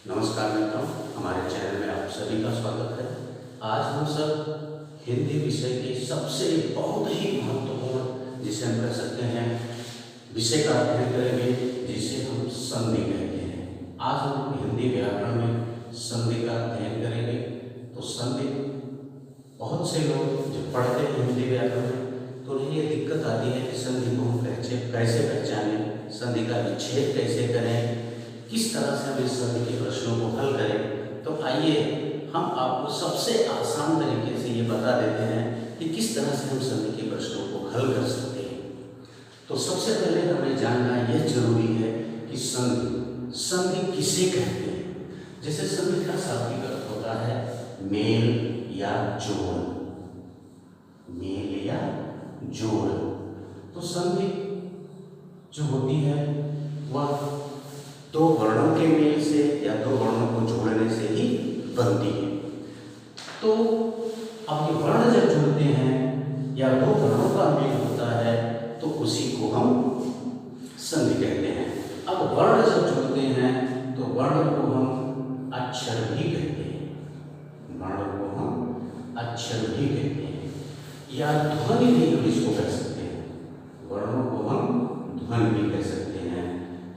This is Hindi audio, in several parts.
नमस्कार मित्रों, हमारे चैनल में आप सभी का स्वागत है। आज हम सब हिंदी विषय के सबसे बहुत ही महत्वपूर्ण, जिसे हम कह सकते हैं, विषय का अध्ययन करेंगे, जिसे हम संधि कहते हैं। आज हम हिंदी व्याकरण में संधि का अध्ययन करेंगे। तो संधि, बहुत से लोग जब पढ़ते हैं हिंदी व्याकरण में तो उन्हें ये दिक्कत आती है कि संधि को हम कैसे पहचानें, संधि का विच्छेद कैसे करें, किस तरह से हम इस संधि के प्रश्नों को हल करें। तो आइए हम आपको सबसे आसान तरीके से ये बता देते हैं कि किस तरह से हम संधि के प्रश्नों को हल कर सकते हैं। तो सबसे पहले हमें जानना यह जरूरी है कि संधि किसे कहते हैं। जैसे संधि का शाब्दिक अर्थ होता है मेल या जोड़, मेल या जोड़। तो संधि जो होती है वह दो वर्णों के मेल से या दो वर्णों को जोड़ने से ही बनती है। तो अब ये वर्ण जब जुड़ते हैं या दो वर्णों का मेल होता है तो उसी को हम संधि कहते हैं। अब वर्ण जब जुड़ते हैं तो वर्ण को हम अक्षर भी कहते हैं, वर्ण को हम अक्षर भी कहते हैं, या ध्वनि भी हम इसको कह सकते हैं, वर्णों को हम ध्वनि भी कह सकते हैं।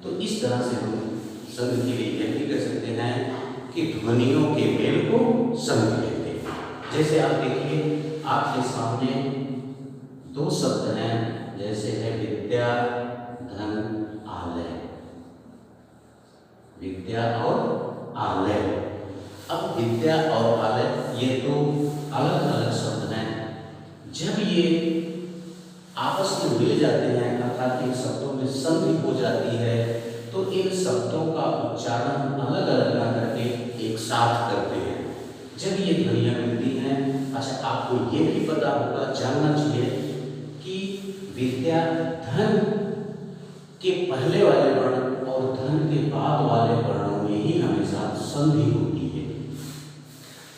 तो इस तरह से हम संधि के लिए यह भी कह सकते हैं कि ध्वनियों के मेल को संधि कहते हैं। जैसे आप देखिए, आपके सामने दो शब्द हैं, जैसे है विद्या, धन, आलय, विद्या और आलय। अब विद्या और आलय ये दो अलग अलग शब्द हैं। जब ये आपस में मिल जाते हैं, अर्थात इन शब्दों में संधि हो जाती है, तो इन शब्दों का उच्चारण अलग अलग ना करके एक साथ करते हैं। जब ये ध्वनियां मिलती हैं, अच्छा आपको ये भी पता होगा, जानना चाहिए कि विद्या धन के पहले वाले वर्ण और धन के बाद वाले वर्णों में ही हमेशा संधि होती है।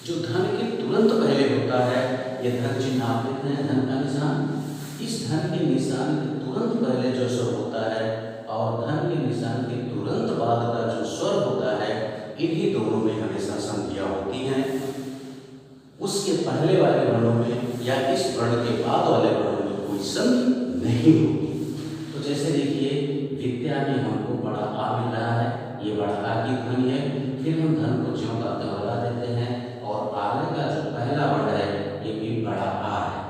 जो धन के तुरंत पहले होता है, ये धन चिन्ह आप देखते हैं, धन का निशान, इस धन के निशान के तुरंत पहले जो स्वर होता है और धन के निशान के तुरंत बाद का जो स्वर होता है, इन्हीं दोनों में हमेशा संधियां होती हैं। उसके पहले वाले वर्णों में या इस वर्ण के बाद वाले वर्णों में कोई संधि नहीं होती। तो जैसे देखिए, विद्या में हमको बड़ा आ मिल रहा है, ये बड़ा आ की ध्वनि है, फिर हम धन को ज्यों का त्यों लगा देते हैं, और आगे का जो पहला वर्ण है ये भी बड़ा आ है।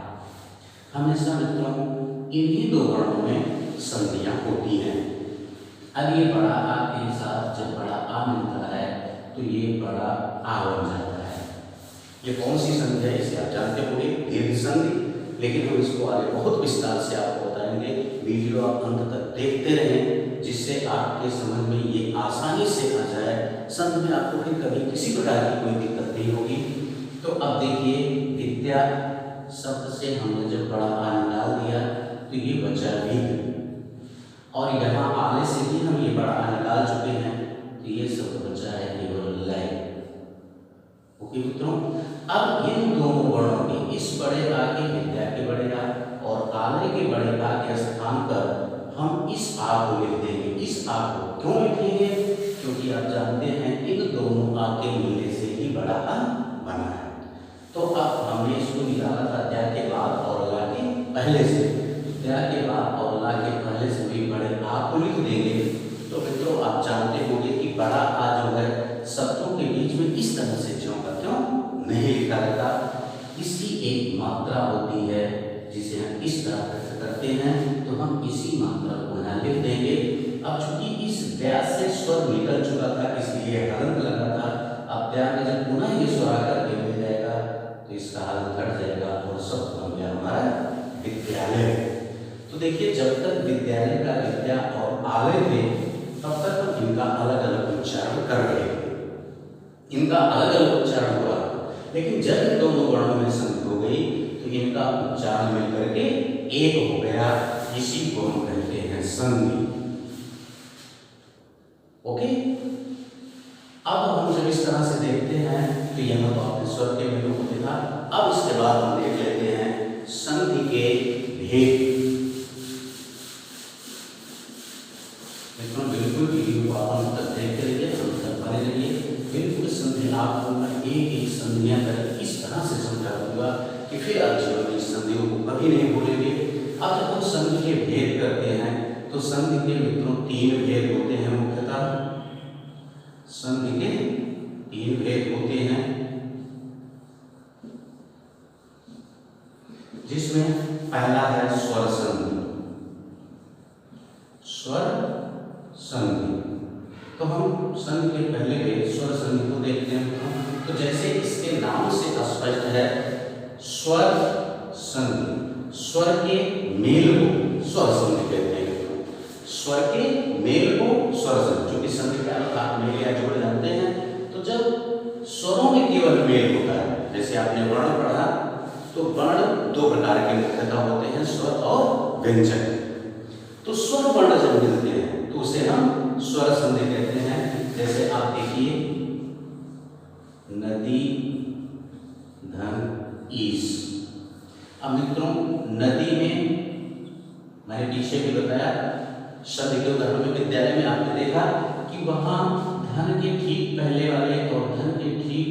हमेशा मित्रों इन्हीं दो वर्णों में संधियां होती हैं। अब ये बड़ा आ के साथ जब बड़ा आ मिलता है तो ये बड़ा आ बन जाता है। ये कौन सी संधि है इसे आप जानते होंगे, दीर्घ संधि। लेकिन हम इसको आगे बहुत विस्तार से आपको बताएंगे। वीडियो आप अंत तक देखते रहें, जिससे आपके समझ में ये आसानी से आ जाए। संधि में आपको फिर कभी किसी प्रकार की कोई दिक्कत नहीं होगी। तो अब देखिए, विद्या शब्द से हमने जब बड़ा आ निकाल दिया तो ये बचा विद, और यहाँ आने से भी हम ये बड़ा आ निकाल चुके हैं, तो ये शब्द बचा है केवल लय। ओके मित्रों, अब इन दोनों वर्णों के, इस बड़े आ के, विद्या के बड़े आ और आलय के बड़े आ के स्थान पर हम इस आ को लिख देंगे। इस आ को क्यों लिखेंगे? क्योंकि आप जानते हैं इन दोनों आ के मिलने से ही बड़ा आ बना है। तो अब हमने इसको निकाला था त्या के बाद और ला के पहले से, त्या के बाद और ला के पहले से भी बड़े आ को लिख देंगे। तो मित्रों आप जानते होंगे कि बड़ा आ जो है शब्दों के बीच में इस तरह से ज्यों का त्यों नहीं लिखा रहता, इसकी एक मात्रा होती है जिसे हम इस तरह करते हैं, तो हम इसी मात्रा को यहाँ लिख देंगे। अब चूंकि इस त्या से स्वर निकल चुका था, इसलिए हलंत लगा था। अब त्या में जब पुनः ये स्वर आकर के मिल जाएगा तो इसका हलंत हट जाएगा और शब्द बन गया हमारा विद्यालय। तो देखिए, जब तक विद्यालय का विद्या और आलय थे तब तक हम इनका अलग अलग उच्चारण कर रहे थे, इनका अलग अलग उच्चारण हुआ। लेकिन जब इन दोनों वर्णों में संधि हो गई तो इनका उच्चारण मिलकर के एक हो गया, इसी को हम कहते हैं संधि। ओके, अब हम जब इस तरह से देखते हैं तो यहाँ तो आपने स्वर के मेलों को देखा। अब इसके बाद हम देख लेते हैं संधि के भेद। बिल्कुल वीडियो को आप अंत तक देखते रहिए, अंत तक बने रहिए। आपको मैं एक एक संधियां करके इस तरह से समझा दूंगा कि फिर आप जीवन में इस संधियों को कभी नहीं भूलेंगे। अब जब हम संधि के भेद करते हैं तो संधि के मित्रों 3 भेद होते हैं मुख्यतः। संधि के 3 भेद होते हैं, जिसमें पहला है स्वर संधि। स्वर संधि तो हम संधि के पहले भेद स्वर संधि को देखते हैं। तो जैसे इसके नाम से स्पष्ट है, स्वर संधि, स्वर के मेल को स्वर संधि कहते हैं। स्वर के मेल को स्वर संधि, चूंकि संधि का अर्थ आप मेल या जोड़ जानते हैं, तो जब स्वरों में केवल मेल होता है, जैसे आपने वर्ण पढ़ा, तो वर्ण 2 प्रकार के मुख्यतः होते हैं, स्वर और व्यंजन। तो स्वर वर्ण जब मिलते हैं तो उसे हम स्वर संधि कहते हैं। जैसे आप देखिए, नदी, धन, ईश। अब मित्रों, नदी में मैंने पीछे भी बताया, शब्द के उदाहरण में विद्यालय में आपने देखा कि वहां धन के ठीक पहले वाले और धन के ठीक